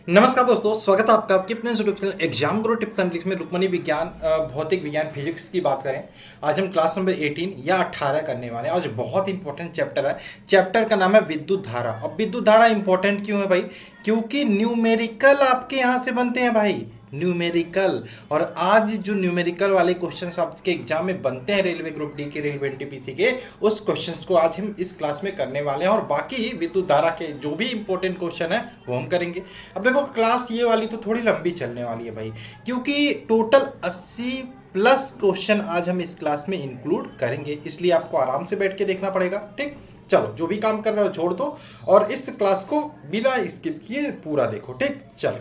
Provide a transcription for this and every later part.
नमस्कार दोस्तों, स्वागत है आपका आपके अपने YouTube channel exam Guru tips and tricks में। रुक्मणी विज्ञान, भौतिक विज्ञान, फिजिक्स की बात करें। आज हम क्लास नंबर 18 या 18 करने वाले हैं। आज बहुत इंपॉर्टेंट चैप्टर है। चैप्टर का नाम है विद्युत धारा। अब विद्युत धारा इंपॉर्टेंट क्यों है भाई? क्योंकि न्यूमेरिकल आपके यहाँ से बनते हैं भाई, न्यूमेरिकल। और आज जो न्यूमेरिकल वाले क्वेश्चंस आपके एग्जाम में बनते हैं रेलवे ग्रुप डी के, रेलवे एनटीपीसी के, उस क्वेश्चंस को आज हम इस क्लास में करने वाले हैं। और बाकी विद्युत धारा के जो भी इंपॉर्टेंट क्वेश्चन है वो हम करेंगे। अब देखो, क्लास ये वाली तो थोड़ी लंबी चलने वाली है भाई, क्योंकि टोटल 80 प्लस क्वेश्चन आज हम इस क्लास में इंक्लूड करेंगे, इसलिए आपको आराम से बैठ के देखना पड़ेगा। ठीक, चलो जो भी काम कर रहे हो छोड़ दो और इस क्लास को बिना स्किप किए पूरा देखो। ठीक, चलो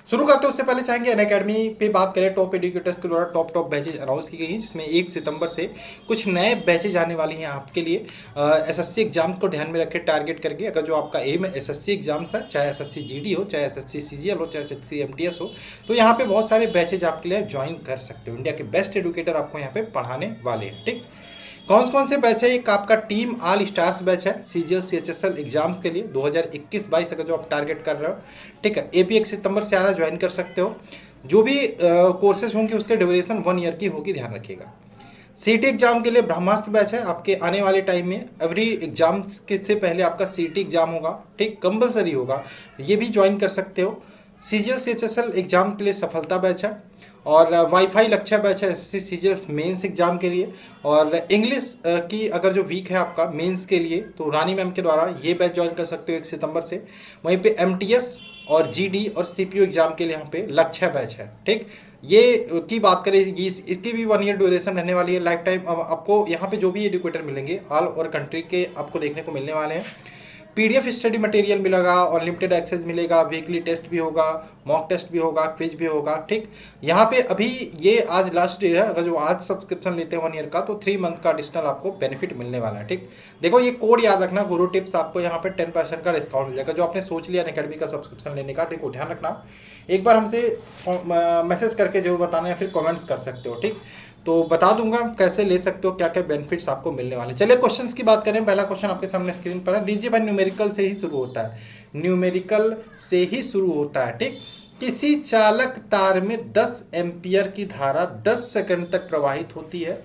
शुरू करते हैं। उससे पहले चाहेंगे अनअकैडमी पे बात करें। टॉप एडुकेटर्स के द्वारा टॉप बैचेज अनाउंस की गई हैं, जिसमें 1 सितंबर से कुछ नए बैचेज आने वाली हैं आपके लिए। एसएससी एग्जाम्स को ध्यान में रखे टारगेट करके। अगर जो आपका एम है एसएससी एग्जाम्स है, चाहे एसएससी जीडी हो, चाहे एसएससी सीजीएल हो, चाहे एसएससी एमटीएस हो, तो यहाँ पे बहुत सारे बैचेज आपके लिए ज्वाइन कर सकते हो। इंडिया के बेस्ट एडुकेटर आपको यहाँ पे पढ़ाने वाले हैं। ठीक, कौन से बैच है? एक आपका टीम ऑल स्टार्स बैच है सीजीएल सीएचएसएल एग्जाम्स के लिए 2021-22 अगर जो आप टारगेट कर रहे हो। ठीक है, एपी 1 सितंबर से आ रहा, ज्वाइन कर सकते हो। जो भी कोर्सेज होंगे उसके ड्यूरेशन 1 ईयर की होगी, ध्यान रखिएगा। सीटी एग्जाम के लिए ब्रह्मास्त्र बैच है आपके आने वाले टाइम में। एवरी एग्जाम के से पहले आपका सीटी एग्जाम होगा, ठीक, कंपलसरी होगा, ये भी ज्वाइन कर सकते हो। सीजीएल सीएचएसएल एग्जाम के लिए सफलता बैच है और वाईफाई लक्ष्य बैच है सीजीएल मेंस एग्जाम के लिए। और इंग्लिश की अगर जो वीक है आपका मेंस के लिए, तो रानी मैम के द्वारा ये बैच ज्वाइन कर सकते हो 1 सितंबर से। वहीं पे एमटीएस और जीडी और सीपीयू एग्जाम के लिए यहाँ पे लक्ष्य बैच है। ठीक, ये की बात करें, इसकी भी 1 ईयर ड्यूरेशन रहने वाली है, लाइफ टाइम। आपको यहाँ पे जो भी एडुकेटर मिलेंगे ऑल ओवर कंट्री के आपको देखने को मिलने वाले हैं। पीडीएफ स्टडी मटेरियल मिलेगा, अनलिमिटेड एक्सेस मिलेगा, वीकली टेस्ट भी होगा, मॉक टेस्ट भी होगा, क्विज भी होगा। ठीक, यहाँ पे अभी ये आज लास्ट डे है। अगर जो आज सब्सक्रिप्शन लेते हैं 1 ईयर का, तो 3 मंथ का एडिशनल आपको बेनिफिट मिलने वाला है। ठीक, देखो ये कोड याद रखना, गुरु टिप्स, आपको यहाँ पे 10% का डिस्काउंट मिल जाएगा जो आपने सोच लिया अनअकैडमी का सब्सक्रिप्शन लेने का। ठीक, ध्यान रखना, एक बार हमसे मैसेज करके जरूर बताना या फिर कॉमेंट्स कर सकते हो। ठीक, तो बता दूंगा कैसे ले सकते हो, क्या क्या बेनिफिट्स आपको मिलने वाले। चलिए क्वेश्चंस की बात करें। पहला क्वेश्चन आपके सामने स्क्रीन पर है। लीजिए भाई, न्यूमेरिकल से ही शुरू होता है, न्यूमेरिकल से ही शुरू होता है। ठीक, किसी चालक तार में 10 एम्पियर की धारा 10 सेकंड तक प्रवाहित होती है।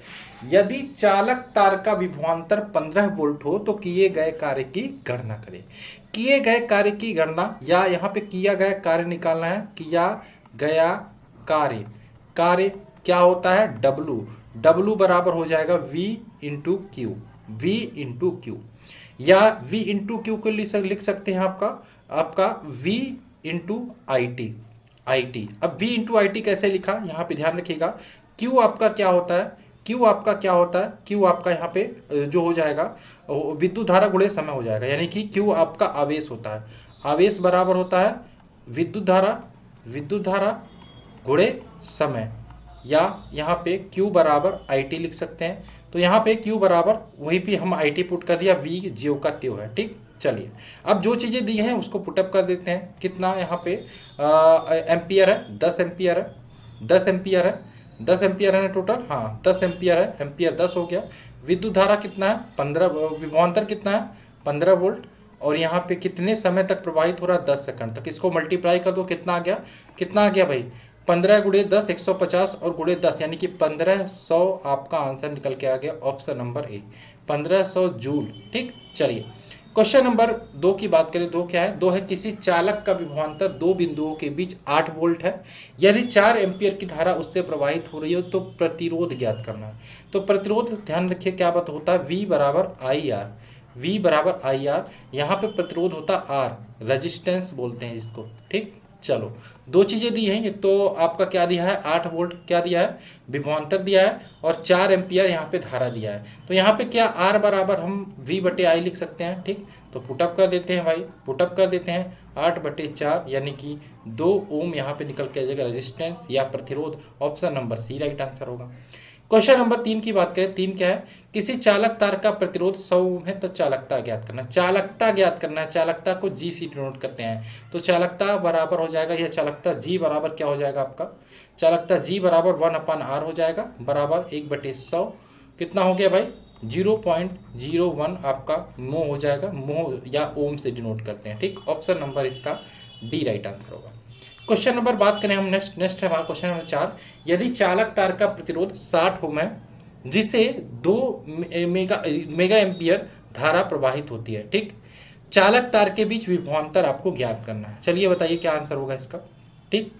यदि चालक तार का विभवांतर 15 वोल्ट हो तो किए गए कार्य की गणना करें। किए गए कार्य की गणना, या यहाँ पे किया गया कार्य निकालना है। किया गया कार्य, कार्य क्या होता है? W। W बराबर हो जाएगा V into Q, V into Q, या V इंटू क्यू को लिख सकते हैं आपका V इंटू आई टी। अब V इंटू आई टी कैसे लिखा, यहाँ पे ध्यान रखिएगा। Q आपका क्या होता है? Q आपका क्या होता है? Q आपका यहाँ पे जो हो जाएगा विद्युत धारा गुणे समय हो जाएगा, यानी कि Q आपका आवेश होता है। आवेश बराबर होता है विद्युत धारा गुणे समय, या यहाँ पे Q बराबर आई टी लिख सकते हैं। तो यहाँ पे Q बराबर वहीं पे हम आई टी पुट कर दिया, V ज्यो का त्यों है। ठीक, चलिए अब जो चीज़ें दी हैं उसको पुटअप कर देते हैं। कितना यहाँ पे एम्पियर है? 10 एम्पियर है, 10 एम्पियर है, 10 एम्पियर है ना टोटल। हाँ 10 एम्पियर है, एम्पियर 10 हो गया। विद्युत धारा कितना है? 15, विभवांतर कितना है? 15 वोल्ट। और यहाँ पे कितने समय तक प्रवाहित हो रहा है? 10 सेकंड तक। इसको मल्टीप्लाई कर दो, कितना आ गया? कितना आ गया भाई? 15 गुणे 10 150 और गुणे 10 यानी कि 1500 आपका आंसर निकल के आ गया, ऑप्शन नंबर ए 1500 जूल। ठीक, चलिए क्वेश्चन नंबर 2 की बात करें। 2 क्या है? 2 है किसी चालक का विभवांतर 2 बिंदुओं के बीच 8 वोल्ट है। यदि 4 एम्पियर की धारा उससे प्रवाहित हो रही हो तो प्रतिरोध ज्ञात करना है। तो प्रतिरोध ध्यान रखिए क्या बात होता है, V बराबर आई आर, V बराबर आई आर। यहाँ पे प्रतिरोध होता आर, रजिस्टेंस बोलते हैं इसको। ठीक, चलो 2 चीज़ें दी हैं। ये तो आपका क्या दिया है? 8 वोल्ट क्या दिया है? विभवांतर दिया है, और 4 एम्पियर यहाँ पे धारा दिया है। तो यहाँ पे क्या R बराबर हम V बटे आई लिख सकते हैं। ठीक, तो पुटअप कर देते हैं भाई, पुटअप कर देते हैं। 8 बटे 4 यानी कि 2 ओम यहाँ पे निकल के आ जाएगा, रेजिस्टेंस या प्रतिरोध। Option number C right answer होगा। क्वेश्चन नंबर 3 की बात करें। 3 क्या है? किसी चालक तार का प्रतिरोध 100 ओम है तो चालकता ज्ञात करना। चालकता ज्ञात करना है, चालकता को जी से डिनोट करते हैं। तो चालकता बराबर हो जाएगा, यह चालकता जी बराबर क्या हो जाएगा आपका? चालकता जी बराबर 1/r हो जाएगा, बराबर 1/100। कितना हो गया भाई? 0.01 आपका मो हो जाएगा। मो या ओम से डिनोट करते हैं। ठीक, ऑप्शन नंबर इसका डी राइट आंसर होगा। क्वेश्चन नंबर बात करें हम नेक्स्ट है हमारा क्वेश्चन नंबर 4। यदि चालक तार का प्रतिरोध 60 ओम है जिसे 2 मेगा एम्पियर धारा प्रवाहित होती है, ठीक। चालक तार के बीच विभवांतर आपको ज्ञात करना है। चलिए बताइए क्या आंसर होगा इसका, ठीक।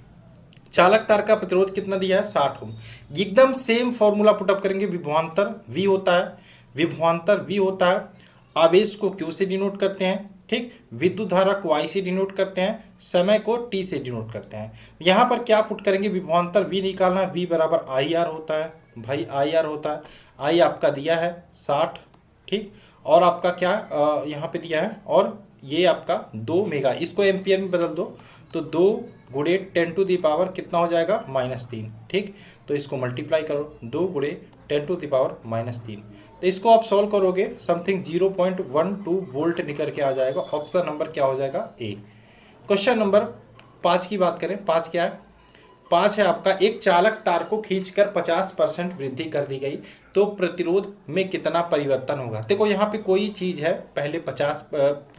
चालक तार का प्रतिरोध कितना दिया है, 60 ओम। एकदम सेम फॉर्मूला पुटअप करेंगे। विभवांतर वी होता है, विभवांतर वी होता है, आवेश को क्यू से डिनोट करते हैं, ठीक। विद्युत धारा को आई से डिनोट करते हैं, समय को टी से डिनोट करते हैं। यहाँ पर क्या पुट करेंगे, विभवांतर वी निकालना है। वी बराबर आई आर होता है, भाई आई आर होता है। आई आपका दिया है 60, ठीक। और आपका क्या यहाँ पे दिया है, और ये आपका 2 मेगा, इसको एम्पियर में बदल दो तो 2 गुणे 10 टू दी पावर कितना हो जाएगा, -3, ठीक। तो इसको मल्टीप्लाई करो, 2 गुणे 10 टू दी पावर -3। तो इसको आप सॉल्व करोगे समथिंग 0.12 वोल्ट निकल के आ जाएगा। ऑप्शन नंबर क्या हो जाएगा, ए। क्वेश्चन नंबर 5 की बात करें। 5 क्या है, 5 है आपका, एक चालक तार को खींचकर 50% वृद्धि कर दी गई तो प्रतिरोध में कितना परिवर्तन होगा। देखो यहाँ पे कोई चीज़ है, पहले 50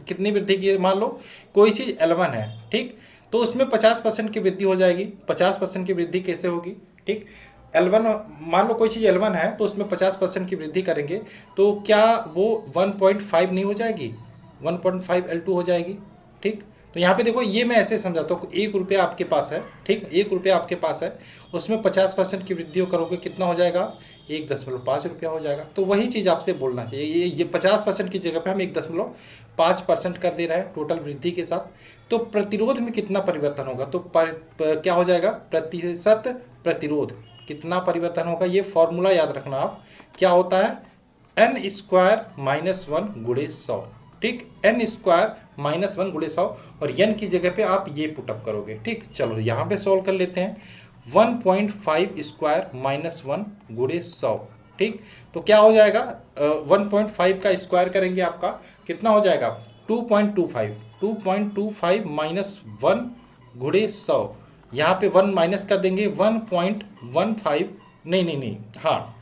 कितनी वृद्धि की, मान लो कोई चीज़ L1 है, ठीक। तो उसमें 50% की वृद्धि हो जाएगी। 50% की वृद्धि कैसे होगी, ठीक। L1 मान लो कोई चीज़ L1 है तो उसमें 50% की वृद्धि करेंगे तो क्या वो 1.5 नहीं हो जाएगी, 1.5 L2 हो जाएगी, ठीक। तो यहाँ पे देखो ये मैं ऐसे समझाता हूँ, 1 रुपया आपके पास है, ठीक। 1 रुपया आपके पास है, उसमें 50% की वृद्धि करोगे कितना हो जाएगा, 1.5 रुपया हो जाएगा। तो वही चीज़ आपसे बोलना चाहिए, ये 50% की जगह पे हम 1.5% कर दे रहे हैं टोटल वृद्धि के साथ। तो प्रतिरोध में कितना परिवर्तन होगा, तो क्या हो जाएगा, प्रतिशत प्रतिरोध कितना परिवर्तन होगा। ये फॉर्मूला याद रखना आप, क्या होता है, n² - 1 गुणे 100, ठीक। n² - 1 गुणे 100 और n की जगह पे आप ये पुटअप करोगे, ठीक। चलो यहाँ पे सॉल्व कर लेते हैं। 1.5² - 1 गुणे 100, ठीक। तो क्या हो जाएगा, 1.5 का स्क्वायर करेंगे आपका कितना हो जाएगा, 2.25 - 1 गुणे 100। यहाँ पे 1 माइनस कर देंगे, 1.15, नहीं, हाँ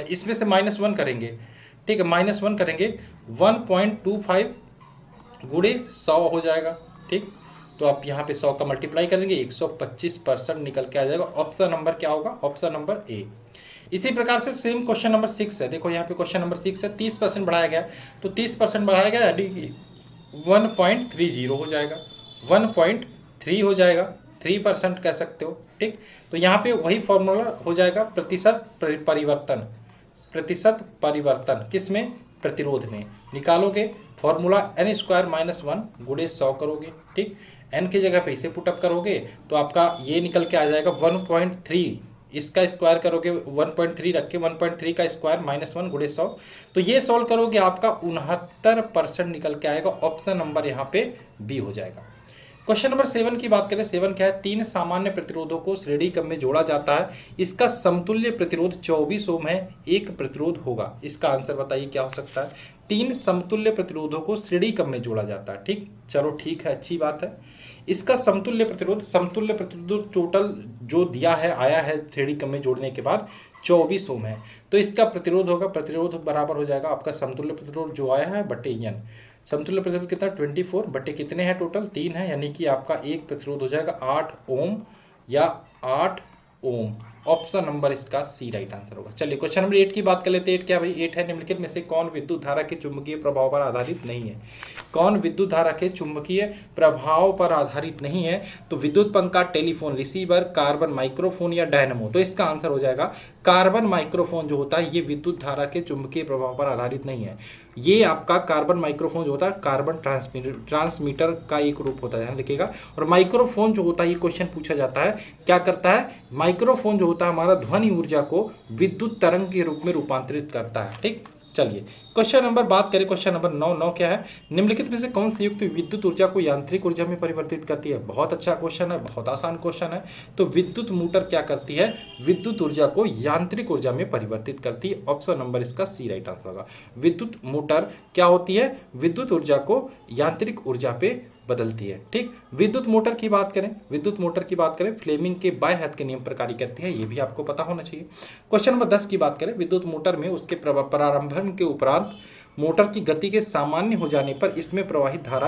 इसमें से -1 करेंगे, ठीक है, -1 करेंगे, 1.25 गुणे 100 हो जाएगा, ठीक। तो आप यहाँ पे 100 का मल्टीप्लाई करेंगे, 125% निकल के आ जाएगा। ऑप्शन नंबर क्या होगा, ऑप्शन नंबर ए। इसी प्रकार से सेम क्वेश्चन नंबर 6 है। देखो यहाँ पे क्वेश्चन नंबर 6 है, 30% बढ़ाया गया, तो 30% बढ़ाया गया 1.30 हो जाएगा, 1.3 हो जाएगा, 3% कह सकते हो, ठीक। तो यहाँ पे वही फॉर्मूला हो जाएगा, प्रतिशत परिवर्तन, प्रतिशत परिवर्तन किस में, प्रतिरोध में। निकालोगे फॉर्मूला n² - 1 गुणे 100 करोगे, ठीक। n की जगह पे इसे पुटअप करोगे तो आपका ये निकल के आ जाएगा 1.3, इसका स्क्वायर करोगे 1.3 रख के 1.3 का स्क्वायर -1 गुणे 100। तो ये सॉल्व करोगे आपका 69% निकल के आएगा। ऑप्शन नंबर यहाँ पे बी हो जाएगा। क्वेश्चन नंबर 7 की बात करें। 7 क्या है, 3 सामान्य प्रतिरोधों को श्रेणी क्रम में जोड़ा जाता है, इसका समतुल्य प्रतिरोध 24 ओम है, एक प्रतिरोध होगा। इसका आंसर बताइए क्या हो सकता है। 3 समतुल्य प्रतिरोधों को श्रेणी क्रम में जोड़ा जाता है, ठीक। चलो ठीक है, अच्छी बात है। इसका समतुल्य प्रतिरोध टोटल जो दिया है, आया है श्रेणी क्रम में जोड़ने के बाद 24 ओम है। तो इसका प्रतिरोध होगा, प्रतिरोध बराबर हो जाएगा आपका समतुल्य प्रतिरोध जो आया है बटे n। समतुल्य प्रतिरोध कितना, 24 बटे कितने हैं टोटल, 3 है, यानी कि आपका एक प्रतिरोध हो जाएगा 8 ओम या 8 ओम। ऑप्शन नंबर इसका सी राइट आंसर होगा। चलिए क्वेश्चन नंबर 8 की बात कर लेते हैं। 8 क्या भाई, 8 है, निम्नलिखित में से कौन विद्युत धारा के चुंबकीय प्रभाव पर आधारित नहीं है। कौन विद्युत धारा के चुंबकीय प्रभाव पर आधारित नहीं है, तो विद्युत पंखा, टेलीफोन रिसीवर, कार्बन माइक्रोफोन या डायनमो। तो इसका आंसर हो जाएगा कार्बन माइक्रोफोन जो होता है ये विद्युत धारा के चुंबकीय प्रभाव पर आधारित नहीं है। ये आपका कार्बन माइक्रोफोन जो होता है कार्बन ट्रांसमीटर का एक रूप होता है, ध्यान रखिएगा। और माइक्रोफोन जो होता है, ये क्वेश्चन पूछा जाता है, क्या करता है माइक्रोफोन जो होता है हमारा ध्वनि ऊर्जा को विद्युत तरंग के रूप में रूपांतरित करता है, ठीक। चलिए क्वेश्चन नंबर बात करें, क्वेश्चन नंबर 9 क्या है, निम्नलिखित में से कौन सी युक्त विद्युत ऊर्जा को यांत्रिक ऊर्जा में परिवर्तित करती है। बहुत अच्छा क्वेश्चन है, बहुत आसान क्वेश्चन है। तो विद्युत मोटर क्या करती है, विद्युत ऊर्जा को यांत्रिक ऊर्जा में परिवर्तित करती है। ऑप्शन नंबर इसका सी राइट आंसर होगा। विद्युत मोटर क्या होती है, विद्युत ऊर्जा को यांत्रिक ऊर्जा पे बदलती है, ठीक। विद्युत मोटर की बात करें, विद्युत मोटर की बात करें, फ्लेमिंग के बाय हाथ के नियम पर कार्य करती है, ये भी आपको पता होना चाहिए। क्वेश्चन नंबर 10 की बात करें। विद्युत मोटर में उसके प्रारंभन के उपरांत मोटर की गति के सामान्य हो जाने पर इसमें प्रवाहित धारा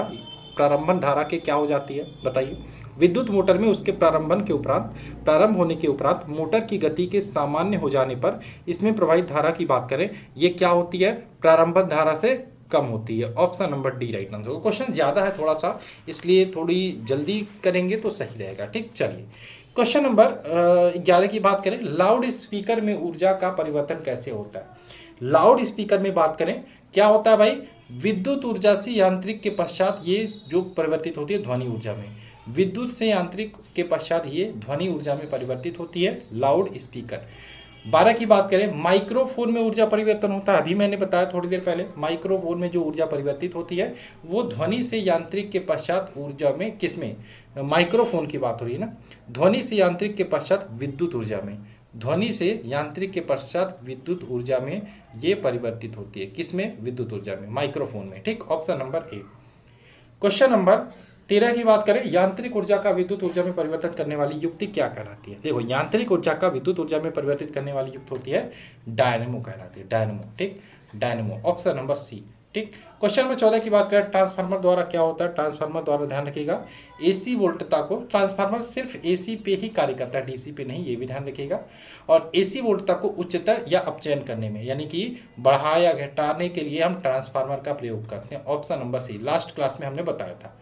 प्रारंभन धारा के क्या हो जाती है बताइए। विद्युत मोटर में उसके प्रारंभ होने के उपरांत मोटर की गति के सामान्य हो जाने पर इसमें प्रवाहित धारा की बात करें, ये क्या होती है, प्रारंभन धारा से कम होती है। Option number D right answer. Question ज़्यादा है थोड़ा सा, इसलिए थोड़ी जल्दी करेंगे तो सही रहेगा। ठीक, चलिए क्वेश्चन नंबर 11 की बात करें, लाउड स्पीकर में ऊर्जा का परिवर्तन कैसे होता है। लाउड स्पीकर में बात करें क्या होता है भाई, विद्युत ऊर्जा से यांत्रिक के पश्चात ये जो परिवर्तित होती है ध्वनि ऊर्जा में, विद्युत से यांत्रिक के पश्चात ये ध्वनि ऊर्जा में परिवर्तित होती है लाउड स्पीकर। 12 की बात करें, माइक्रोफोन में ऊर्जा परिवर्तन होता है। अभी मैंने बताया थोड़ी देर पहले, माइक्रोफोन में जो ऊर्जा परिवर्तित होती है वो ध्वनि से यांत्रिक के पश्चात ऊर्जा में, किसमें, माइक्रोफोन की बात हो रही है ना, ध्वनि से यांत्रिक के पश्चात विद्युत ऊर्जा में, ध्वनि से यांत्रिक के पश्चात विद्युत ऊर्जा में ये परिवर्तित होती है। किसमें, विद्युत ऊर्जा में, माइक्रोफोन में। ठीक, option number A. Question number 13 की बात करें, यांत्रिक ऊर्जा का विद्युत ऊर्जा में परिवर्तन करने वाली युक्ति क्या कहलाती है। देखो, यांत्रिक ऊर्जा का विद्युत ऊर्जा में परिवर्तित करने वाली युक्ति होती है डायनेमो कहलाती है, डायनेमो। ठीक, डायनेमो, ऑप्शन नंबर सी। ठीक, क्वेश्चन नंबर 14 की बात करें, ट्रांसफार्मर द्वारा क्या होता है। ट्रांसफार्मर द्वारा ध्यान रखिएगा एसी वोल्टता को, ट्रांसफार्मर सिर्फ एसी पे ही कार्य करता है, डीसी पे नहीं, ये भी ध्यान रखिएगा। और एसी वोल्टता को उच्चतर या अपचयन करने में, यानी कि बढ़ा या घटाने के लिए हम ट्रांसफार्मर का प्रयोग करते हैं। Option number C, last class में हमने बताया था।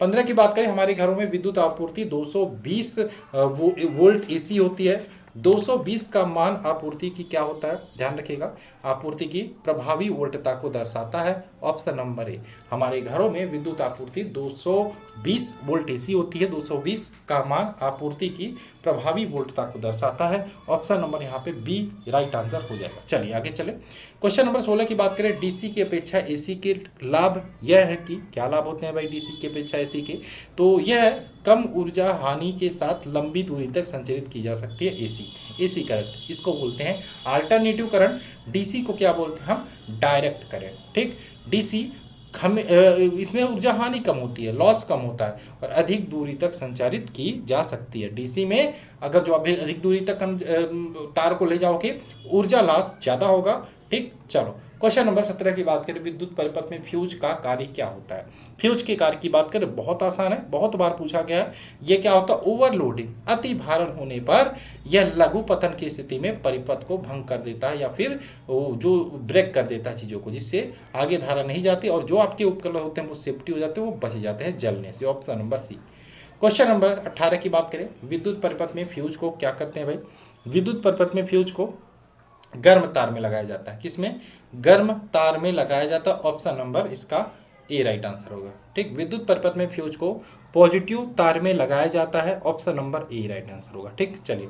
15 की बात करें, हमारे घरों में विद्युत आपूर्ति 220 वोल्ट एसी होती है। 220 का मान आपूर्ति की क्या होता है, ध्यान रखिएगा, आपूर्ति की प्रभावी वोल्टता को दर्शाता है। ऑप्शन नंबर ए, हमारे घरों में विद्युत आपूर्ति 220 वोल्ट एसी होती है। 220 का मान आपूर्ति की प्रभावी वोल्टता को दर्शाता है। ऑप्शन नंबर यहाँ पे बी राइट आंसर हो जाएगा। चलिए आगे चले, क्वेश्चन नंबर 16 की बात करें, डीसी की अपेक्षा एसी के लाभ यह है कि, क्या लाभ होते हैं भाई डीसी की अपेक्षा एसी के, तो यह कम ऊर्जा हानि के साथ लंबी दूरी तक संचारित की जा सकती है। एसी करंट, इसको बोलते हैं अल्टरनेटिव करंट। डीसी को क्या बोलते हैं हम, डायरेक्ट करंट। ठीक, डीसी इसमें ऊर्जा हानि कम होती है, लॉस कम होता है और अधिक दूरी तक संचारित की जा सकती है। डीसी में अगर जो अभी अधिक दूरी तक हम तार को ले जाओगे, ऊर्जा लॉस ज़्यादा होगा। ठीक, चलो क्वेश्चन नंबर 17 की बात करें, विद्युत परिपथ में फ्यूज का कार्य क्या होता है। फ्यूज के कार्य की बात करें, बहुत आसान है, बहुत बार पूछा गया है। ये क्या होता है, ओवरलोडिंग, अति भारण होने पर यह लघु पतन की स्थिति में परिपथ को भंग कर देता है या फिर जो ब्रेक कर देता है चीज़ों को, जिससे आगे धारा नहीं जाती और जो आपके उपकरण होते हैं वो सेफ्टी हो जाते हैं, वो बच जाते हैं जलने से। Option number C. Question number 18 की बात करें, विद्युत परिपथ में फ्यूज को क्या करते हैं भाई, विद्युत परिपथ में फ्यूज को गर्म तार में लगाया जाता है। किसमें, गर्म तार में लगाया जाता है। ऑप्शन नंबर इसका ए राइट आंसर होगा। ठीक, विद्युत परिपथ में फ्यूज को पॉजिटिव तार में लगाया जाता है। ऑप्शन नंबर ए राइट आंसर होगा। ठीक, चलिए,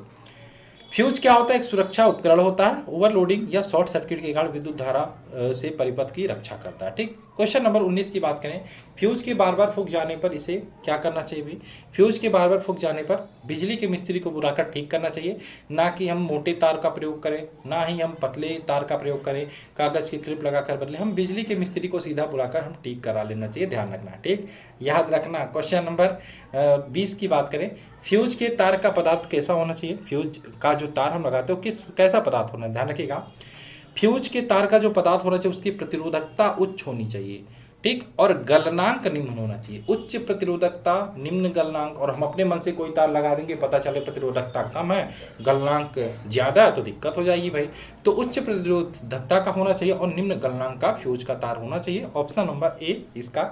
फ्यूज क्या होता है, एक सुरक्षा उपकरण होता है, ओवरलोडिंग या शॉर्ट सर्किट के कारण विद्युत धारा से परिपथ की रक्षा करता है। ठीक, क्वेश्चन नंबर 19 की बात करें, फ्यूज के बार बार फूंक जाने पर इसे क्या करना चाहिए भी, फ्यूज के बार बार फूंक जाने पर बिजली के मिस्त्री को बुलाकर ठीक करना चाहिए, ना कि हम मोटे तार का प्रयोग करें, ना ही हम पतले तार का प्रयोग करें, कागज की क्लिप लगाकर बदले, हम बिजली के मिस्त्री को सीधा बुलाकर हम ठीक करा लेना चाहिए, ध्यान रखना। ठीक, याद रखना। क्वेश्चन नंबर 20 की बात करें, फ्यूज के तार का पदार्थ कैसा होना चाहिए, फ्यूज का जो तार हम लगाते हो कैसा पदार्थ होना है, ध्यान रखिएगा। फ्यूज के तार का जो पदार्थ होना चाहिए उसकी प्रतिरोधकता उच्च होनी चाहिए। ठीक, और गलनांक निम्न होना चाहिए। उच्च प्रतिरोधकता, निम्न गलनांक, और हम अपने मन से कोई तार लगा देंगे, पता चले प्रतिरोधकता कम है, गलनांक ज्यादा है, तो दिक्कत हो जाएगी भाई। तो उच्च प्रतिरोधकता का होना चाहिए और निम्न गलनांक का फ्यूज का तार होना चाहिए। ऑप्शन नंबर ए इसका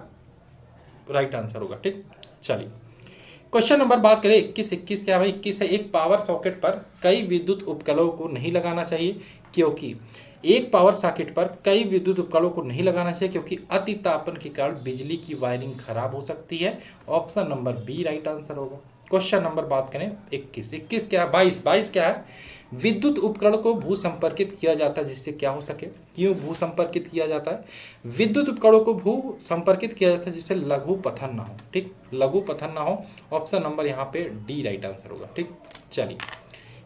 राइट आंसर होगा। ठीक, चलिए क्वेश्चन नंबर बात करें 21 क्या भाई, 21 है, एक पावर सॉकेट पर कई विद्युत उपकरणों को नहीं लगाना चाहिए क्योंकि, एक पावर सॉकेट पर कई विद्युत उपकरणों को नहीं लगाना चाहिए क्योंकि अति तापन के कारण बिजली की वायरिंग खराब हो सकती है। Option number B right answer होगा। क्वेश्चन नंबर बात करें 21 क्या है, 22 क्या है, विद्युत उपकरण को भू संपर्कित किया जाता है जिससे क्या हो सके, क्यों भू संपर्कित किया जाता है, विद्युत उपकरणों को भू संपर्कित किया जाता है जिससे लघु पतन ना हो। ठीक, लघु पतन ना हो। ऑप्शन नंबर यहाँ पे डी राइट आंसर होगा। ठीक, चलिए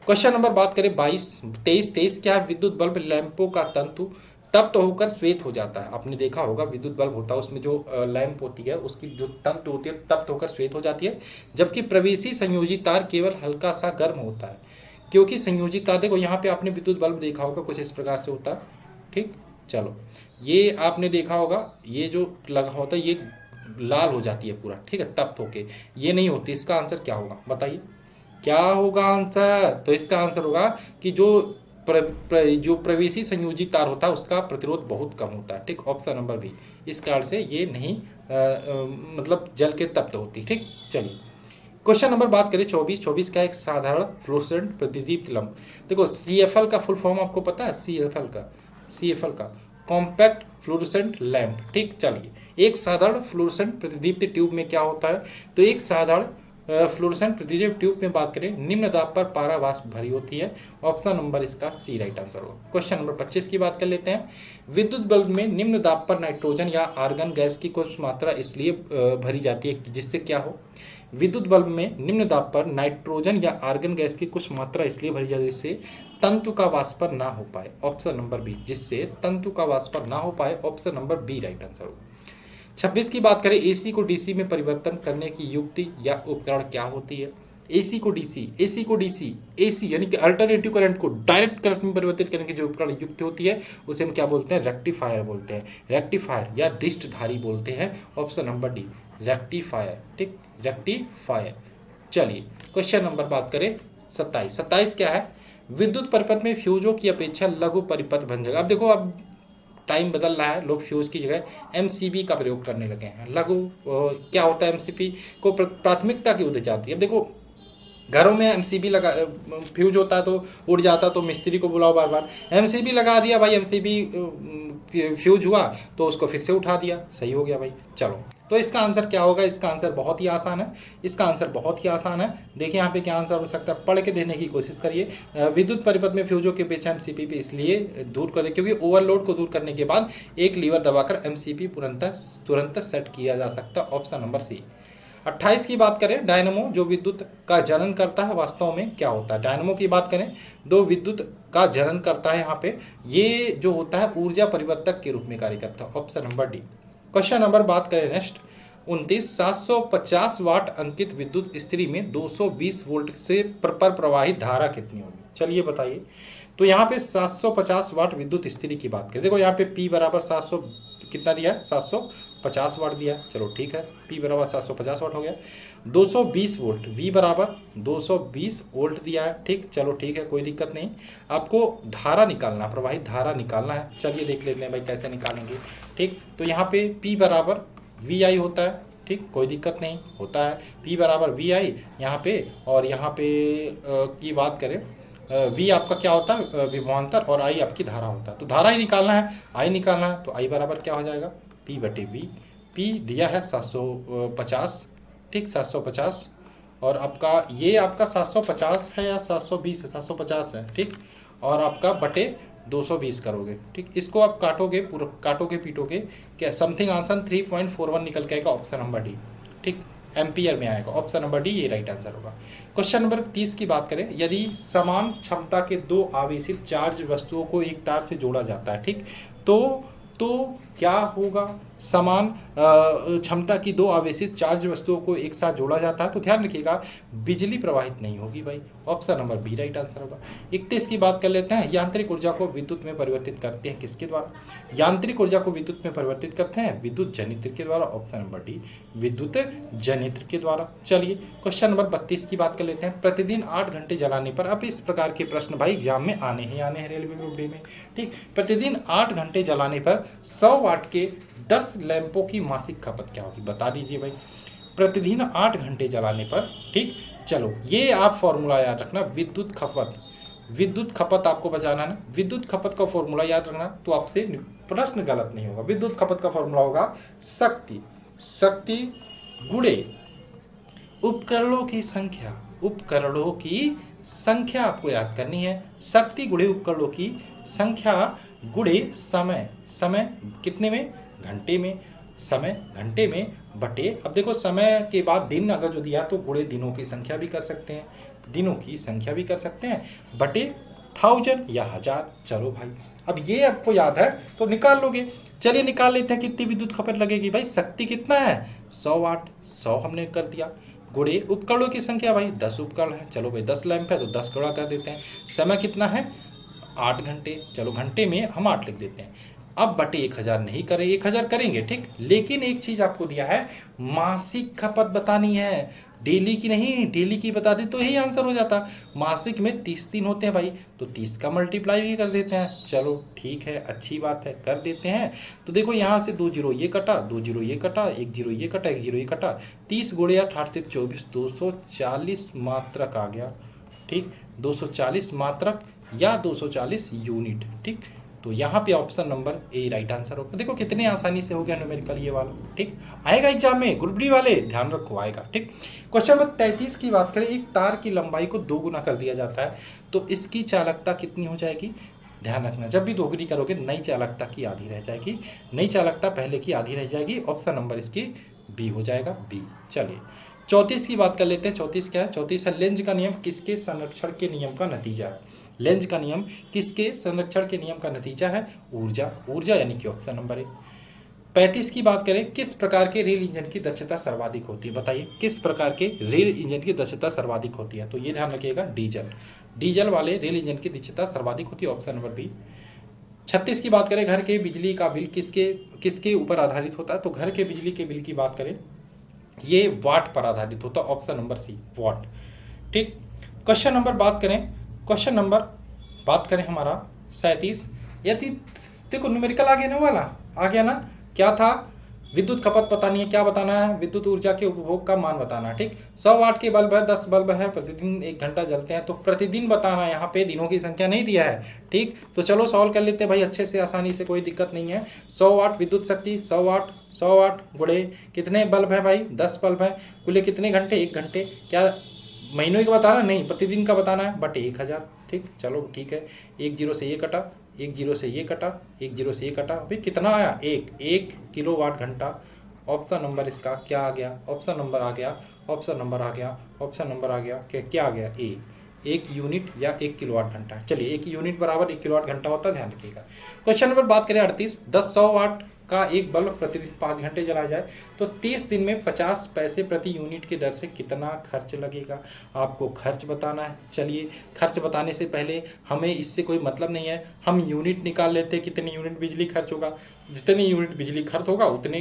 क्वेश्चन नंबर बात करें 23 क्या है, विद्युत बल्ब लैंपों का तंतु तप्त होकर श्वेत हो जाता है। आपने देखा होगा विद्युत बल्ब होता है, उसमें जो लैंप होती है उसकी जो तंतु होती है तप्त होकर श्वेत हो जाती है, जबकि प्रवेशी संयोजी तार केवल हल्का सा गर्म होता है। क्योंकि संयोजी तार, देखो यहाँ पे आपने विद्युत बल्ब देखा होगा कुछ इस प्रकार से होता है। ठीक, चलो ये आपने देखा होगा, ये जो लगा होता है ये लाल हो जाती है पूरा, ठीक है, तप्त होके, ये नहीं होती। इसका आंसर क्या होगा बताइए, क्या होगा आंसर? तो इसका आंसर होगा कि जो प्रवेशी संयोजी तार होता है उसका प्रतिरोध बहुत कम होता है, ठीक, ऑप्शन नंबर बी। इस कारण से ये नहीं मतलब जल के तप्त होती, ठीक। चलिए क्वेश्चन नंबर बात करें 24। 24 का एक साधारण फ्लोरोसेंट प्रतिदीप्त लंप। देखो CFL का फुल फॉर्म आपको पता है? CFL का कॉम्पैक्ट फ्लोरोसेंट लैंप, ठीक। चलिए एक साधारण फ्लोरोसेंट प्रतिदीप्त ट्यूब में क्या होता है? तो एक साधारण फ्लोरोसेंट प्रतिदीप्त ट्यूब में बात करें, निम्न दाब पर पारा वाष्प भरी होती है। ऑप्शन नंबर इसका सी राइट आंसर होगा। क्वेश्चन नंबर 25 की बात कर लेते हैं। विद्युत बल्ब में निम्न दाब पर नाइट्रोजन या आर्गन गैस की कुछ मात्रा इसलिए भरी जाती है जिससे क्या हो? विद्युत बल्ब में निम्न दाब पर नाइट्रोजन या आर्गन गैस की कुछ मात्रा इसलिए भरी जाती है जिससे तंतु का वाष्पन ना हो पाए। ऑप्शन नंबर बी, जिससे तंतु का वाष्पन ना हो पाए। Option number B right answer होगा। 26 की बात करें, एसी को डीसी में परिवर्तन करने की युक्ति या उपकरण क्या होती है? एसी को डीसी, एसी यानी कि अल्टरनेटिव करंट को डायरेक्ट करंट में परिवर्तित करने की जो उपकरण युक्ति होती है उसे हम क्या बोलते हैं? रेक्टिफायर बोलते हैं। रेक्टिफायर या दिष्टधारी बोलते हैं। ऑप्शन नंबर डी, रेक्टिफायर, ठीक, रेक्टिफायर। चलिए क्वेश्चन नंबर बात करें 27। 27 क्या है? विद्युत परिपथ में फ्यूजों की अपेक्षा लघु परिपथ बन जाएगा। अब देखो, अब टाइम बदल रहा है, लोग फ्यूज की जगह एमसीबी का प्रयोग करने लगे हैं। लघु क्या होता है? एमसीबी को प्राथमिकता क्यों दी जाती है? अब देखो घरों में एमसीबी लगा, फ्यूज होता है तो उड़ जाता, तो मिस्त्री को बुलाओ बार बार, एमसीबी लगा दिया भाई, एमसीबी फ्यूज हुआ तो उसको फिर से उठा दिया, सही हो गया भाई। चलो तो इसका आंसर क्या होगा? इसका आंसर बहुत ही आसान है। इसका आंसर बहुत ही आसान है। देखिए यहाँ पे क्या आंसर हो सकता है, पढ़ के देने की कोशिश करिए। विद्युत परिपथ में फ्यूजों के पीछे एमसीबी पे इसलिए दूर करें क्योंकि ओवरलोड को दूर करने के बाद एक लीवर दबाकर एमसीबी तुरंत सेट किया जा सकता है। ऑप्शन नंबर सी। 28 की बात करें, डायनमो जो विद्युत का जनन करता है वास्तव में क्या होता है? डायनमो की बात करें, दो विद्युत का जनन करता है। यहाँ पे ये जो होता है ऊर्जा परिवर्तक के रूप में कार्य करता है। Option number D. Question number बात करें नेक्स्ट 29। 750 वाट अंकित विद्युत इस्त्री में 220 वोल्ट से पर प्रवाहित धारा कितनी होगी? चलिए बताइए। तो यहाँ पे 750 वाट विद्युत इस्त्री की बात करें, देखो यहाँ पे P बराबर 700 कितना दिया है? 750 वाट दिया है। चलो ठीक है, P बराबर 750 वाट हो गया। 220 वोल्ट, V बराबर 220 वोल्ट दिया है, ठीक। चलो ठीक है, कोई दिक्कत नहीं। आपको धारा निकालना, प्रवाहित धारा निकालना है। चलिए देख लेते हैं भाई कैसे निकालेंगे, ठीक। तो यहाँ पे P बराबर VI होता है, ठीक, कोई दिक्कत नहीं, होता है। P बराबर VI यहाँ पे, और यहाँ पे की बात करें V आपका क्या होता है? विभवांतर, और I आपकी धारा होता है। तो धारा ही निकालना है, I निकालना है, तो I बराबर क्या हो जाएगा? P बटे V। P दिया है 750, ठीक, 750, और आपका ये आपका 750 है या 720 है? 750 है, ठीक, और आपका बटे 220 करोगे, ठीक। इसको आप काटोगे, पूरा काटोगे पीटोगे, क्या समथिंग आंसर 3.41 निकल के आएगा। ऑप्शन नंबर डी, ठीक, एम्पियर में आएगा। ऑप्शन नंबर डी ये राइट आंसर होगा। क्वेश्चन नंबर 30 की बात करें, यदि समान क्षमता के दो आवेशित चार्ज वस्तुओं को एक तार से जोड़ा जाता है, ठीक, तो क्या होगा? समान क्षमता की दो आवेशित चार्ज वस्तुओं को एक साथ जोड़ा जाता है तो ध्यान रखिएगा बिजली प्रवाहित नहीं होगी भाई। Option number B right answer होगा। 31 की बात कर लेते हैं। यांत्रिक ऊर्जा को विद्युत में परिवर्तित करते हैं किसके द्वारा? यांत्रिक ऊर्जा को विद्युत में परिवर्तित करते हैं विद्युत जनित्र के द्वारा। ऑप्शन नंबर डी, विद्युत जनित्र के द्वारा। चलिए क्वेश्चन नंबर 32 की बात कर लेते हैं। प्रतिदिन 8 घंटे जलाने पर, अब इस प्रकार के प्रश्न भाई एग्जाम में आने ही आने हैं रेलवे ग्रुप डी में, ठीक। प्रतिदिन 8 घंटे जलाने पर 100 वाट के 10 लैंपों की मासिक खपत क्या होगी? बता दीजिए भाई। प्रतिदिन 8 घंटे जलाने पर, ठीक। चलो ये आप फॉर्मूला याद रखना, विद्युत खपत आपको बचाना ना, विद्युत खपत का फॉर्मूला याद रखना तो आपसे प्रश्न गलत नहीं होगा। विद्युत खपत का फॉर्मूला होगा शक्ति गुणे उपकरणों की संख्या आपको याद करनी है। शक्ति गुणे उपकरणों की संख्या गुणे समय कितने में? घंटे में। समय घंटे में बटे, अब देखो समय के बाद दिन अगर जो दिया तो गुणे दिनों की संख्या भी कर सकते हैं, बटे 1000 या 1000। चलो भाई अब ये आपको याद है तो निकाल लोगे। चलिए निकाल लेते हैं कितनी विद्युत खपत लगेगी भाई। शक्ति कितना है? 100 वाट, 100 हमने कर दिया, गुणे उपकरणों की संख्या भाई 10 उपकरण है। चलो भाई 10 लैंप है तो 10 गुणा कर देते हैं। समय कितना है? 8 घंटे, चलो घंटे में हम 8 लिख देते हैं। अब बटे 1000 नहीं करें, 1000 करेंगे ठीक, लेकिन एक चीज आपको दिया है, मासिक खपत बतानी है, डेली की नहीं, डेली की बता दी तो यही आंसर हो जाता। मासिक में 30 दिन होते हैं भाई, तो 30 का मल्टीप्लाई भी कर देते हैं। चलो ठीक है, अच्छी बात है, कर देते हैं। तो देखो यहाँ से 2 जीरो ये कटा, 2 जीरो ये कटा, 1 जीरो ये कटा, 1 जीरो ये कटा, 30 गुणे 8 8 24, 240 मात्रक आ गया ठीक, 240 मात्रक या 240 यूनिट ठीक। तो यहाँ पे ऑप्शन नंबर ए राइट आंसर होगा। देखो कितने आसानी से हो गया न्यूमेरिकल ये वाला ठीक, आएगा एग्जाम में, ग्रुप डी वाले ध्यान रखो आएगा ठीक। क्वेश्चन नंबर 33 की बात करें, एक तार की लंबाई को 2 गुना कर दिया जाता है, तो इसकी चालकता कितनी हो जाएगी। ध्यान रखना, जब भी दोगुनी करोगे नई चालकता की आधी रह जाएगी, नई चालकता पहले की आधी रह जाएगी। ऑप्शन नंबर इसकी बी हो जाएगा, बी। चलिए 34 की बात कर लेते हैं। 34 क्या है, 34 है लेंज का नियम किसके संरक्षण के नियम का नतीजा है। लेंज का नियम किसके संरक्षण के नियम का नतीजा है, ऊर्जा, ऊर्जा यानी कि ऑप्शन नंबर ए। 35 की बात करें, किस प्रकार के रेल इंजन की दक्षता सर्वाधिक होती है, बताइए किस प्रकार के रेल इंजन की दक्षता सर्वाधिक होती है। तो ये ध्यान रखिएगा, डीजल, डीजल वाले रेल इंजन की दक्षता सर्वाधिक होती है, ऑप्शन नंबर बी। 36 की बात करें, घर के बिजली का बिल किसके किसके ऊपर आधारित होता है। तो घर के बिजली के बिल की बात करें, ये वाट पर आधारित होता है, ऑप्शन नंबर सी, वाट ठीक। क्वेश्चन नंबर बात करें, क्वेश्चन नंबर बात करें हमारा 37, यदि देखो न्यूमेरिकल आ गया ना वाला, आ गया ना, क्या था, विद्युत खपत बतानी है, क्या बताना है, विद्युत ऊर्जा के उपभोग का मान बताना है ठीक। 100 वाट के बल्ब है, 10 बल्ब है, प्रतिदिन 1 घंटा जलते हैं, तो प्रतिदिन बताना है, यहाँ पे दिनों की संख्या नहीं दिया है ठीक। तो चलो सॉल्व कर लेते हैं भाई अच्छे से, आसानी से, कोई दिक्कत नहीं है। 100 वाट विद्युत शक्ति, 100 वाट, 100 वाट गुणे कितने बल्ब है भाई, 10 बल्ब है, कुल कितने घंटे, 1 घंटे, क्या महीनों का बताना नहीं, प्रतिदिन का बताना है, बटे 1000 ठीक। चलो ठीक है, 1 जीरो से ये कटा, 1 जीरो से ये कटा, 1 जीरो से ये कटा, अभी कितना आया, 1 किलोवाट घंटा। ऑप्शन नंबर इसका क्या आ गया, ऑप्शन नंबर आ गया, ऑप्शन नंबर आ गया, ऑप्शन नंबर आ गया, क्या आ गया, ए, 1 यूनिट या 1 किलोवाट घंटा। चलिए 1 यूनिट बराबर 1 किलोवाट घंटा होता है, ध्यान रखिएगा। क्वेश्चन नंबर बात करें 38, 10 100 वाट का एक बल्ब प्रतिदिन 5 घंटे जलाया जाए, तो 30 दिन में 50 पैसे प्रति यूनिट की दर से कितना खर्च लगेगा, आपको खर्च बताना है। चलिए खर्च बताने से पहले हमें इससे कोई मतलब नहीं है, हम यूनिट निकाल लेते हैं, कितने यूनिट बिजली खर्च होगा, जितने यूनिट बिजली खर्च होगा उतने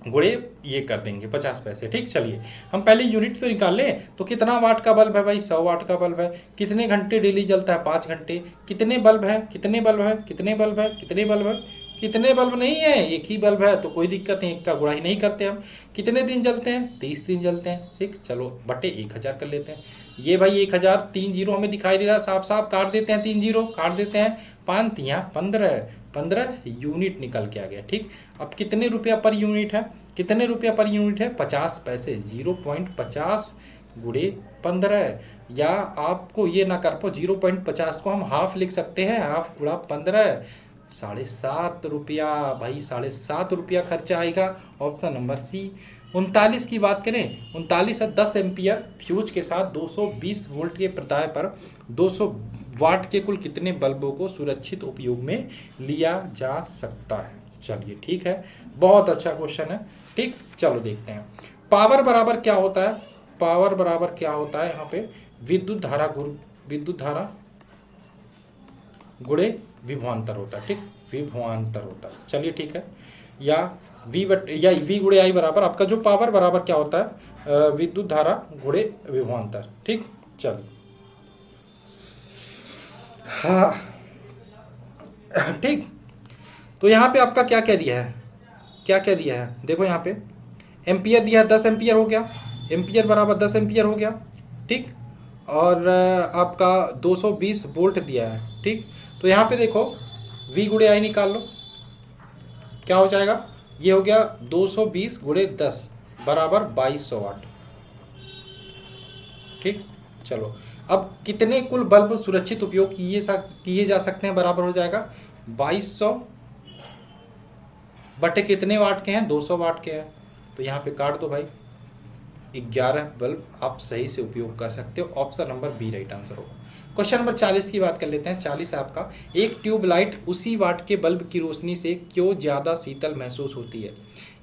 गुणे ये कर देंगे 50 पैसे ठीक। चलिए हम पहले यूनिट तो निकाल लें, तो कितना वाट का बल्ब है भाई, 100 वाट का बल्ब है, कितने घंटे डेली जलता है, 5 घंटे, कितने बल्ब है, कितने बल्ब है, कितने बल्ब है, कितने बल्ब है, कितने बल्ब नहीं है, एक ही बल्ब है, तो कोई दिक्कत नहीं, एक का गुणा ही नहीं करते हम। कितने दिन जलते हैं, 30 दिन जलते हैं ठीक। चलो बटे 1000 कर लेते हैं। ये भाई 1000, 3 जीरो हमें दिखाई दे रहा है, साफ साफ काट देते हैं, 3 जीरो काट देते हैं, 5 तियाँ 15, 15 यूनिट निकल के आ गया ठीक। अब कितने रुपया पर यूनिट है, कितने रुपया पर यूनिट है, 50 पैसे, 0.50 गुणे 15, या आपको ये ना कर पाओ 0.50 को हम हाफ लिख सकते हैं, हाफ गुणा 15, 7.5 रुपया भाई, 7.5 रुपया खर्चा आएगा, ऑप्शन नंबर सी। 39 की बात करें, 39 है 10 एम्पियर फ्यूज के साथ 220 वोल्ट के प्रदाय पर 200 वाट के कुल कितने बल्बों को सुरक्षित उपयोग में लिया जा सकता है। चलिए ठीक है, बहुत अच्छा क्वेश्चन है ठीक। चलो देखते हैं, पावर बराबर क्या होता है, पावर बराबर क्या होता है, यहाँ पे विद्युत धारा गुणे विभवांतर होता है ठीक, विभवांतर होता है। चलिए ठीक है, या वी गुणे आई बराबर आपका जो पावर बराबर क्या होता है, विद्युत धारा गुणे विभवांतर ठीक। चलिए हाँ ठीक, तो यहाँ पे आपका क्या क्या दिया है, क्या क्या दिया है, देखो यहाँ पे एम्पियर दिया है, 10 एम्पियर हो गया, एम्पियर बराबर 10 एम्पियर हो गया ठीक। और आपका 220 वोल्ट दिया है ठीक। तो यहाँ पे देखो V गुणे आई निकाल लो, क्या हो जाएगा, ये हो गया 220 गुणे 10 बराबर 2200 वाट ठीक। चलो अब कितने कुल बल्ब सुरक्षित उपयोग किए जा सकते हैं, बराबर हो जाएगा 2200 बटे कितने वाट के हैं, 200 वाट के हैं, तो यहाँ पे काट दो भाई, 11 बल्ब आप सही से उपयोग कर सकते हो, option number B right answer होगा। क्वेश्चन नंबर 40 की बात कर लेते हैं। 40 है आपका, एक ट्यूबलाइट उसी वाट के बल्ब की रोशनी से क्यों ज़्यादा शीतल महसूस होती है।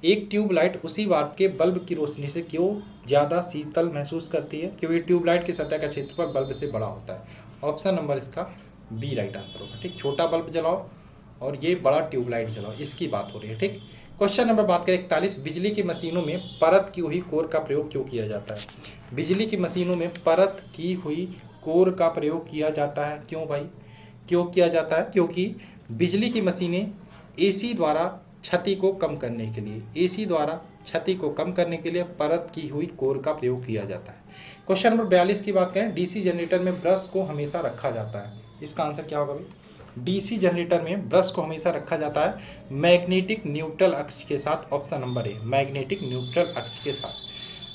एक ट्यूबलाइट उसी वाट के बल्ब की रोशनी से क्यों ज़्यादा शीतल महसूस करती है, क्योंकि ट्यूबलाइट की सतह का क्षेत्रफल बल्ब से बड़ा होता है। ऑप्शन नंबर इसका बी राइट आंसर होगा ठीक। छोटा बल्ब जलाओ और ये बड़ा ट्यूबलाइट जलाओ, इसकी बात हो रही है। ठीक, क्वेश्चन नंबर बात करें 41, बिजली की मशीनों में परत की हुई कोर का प्रयोग क्यों किया जाता है? बिजली की मशीनों में परत की हुई कोर का प्रयोग किया जाता है, क्यों भाई, क्यों किया जाता है? क्योंकि बिजली की मशीनें एसी द्वारा क्षति को कम करने के लिए, एसी द्वारा क्षति को कम करने के लिए परत की हुई कोर का प्रयोग किया जाता है। क्वेश्चन नंबर 42 की बात करें, डीसी जनरेटर में ब्रश को हमेशा रखा जाता है, इसका आंसर क्या होगा भाई? डीसी जनरेटर में ब्रश को हमेशा रखा जाता है मैग्नेटिक न्यूट्रल अक्ष के साथ, ऑप्शन नंबर ए, मैग्नेटिक न्यूट्रल अक्ष के साथ।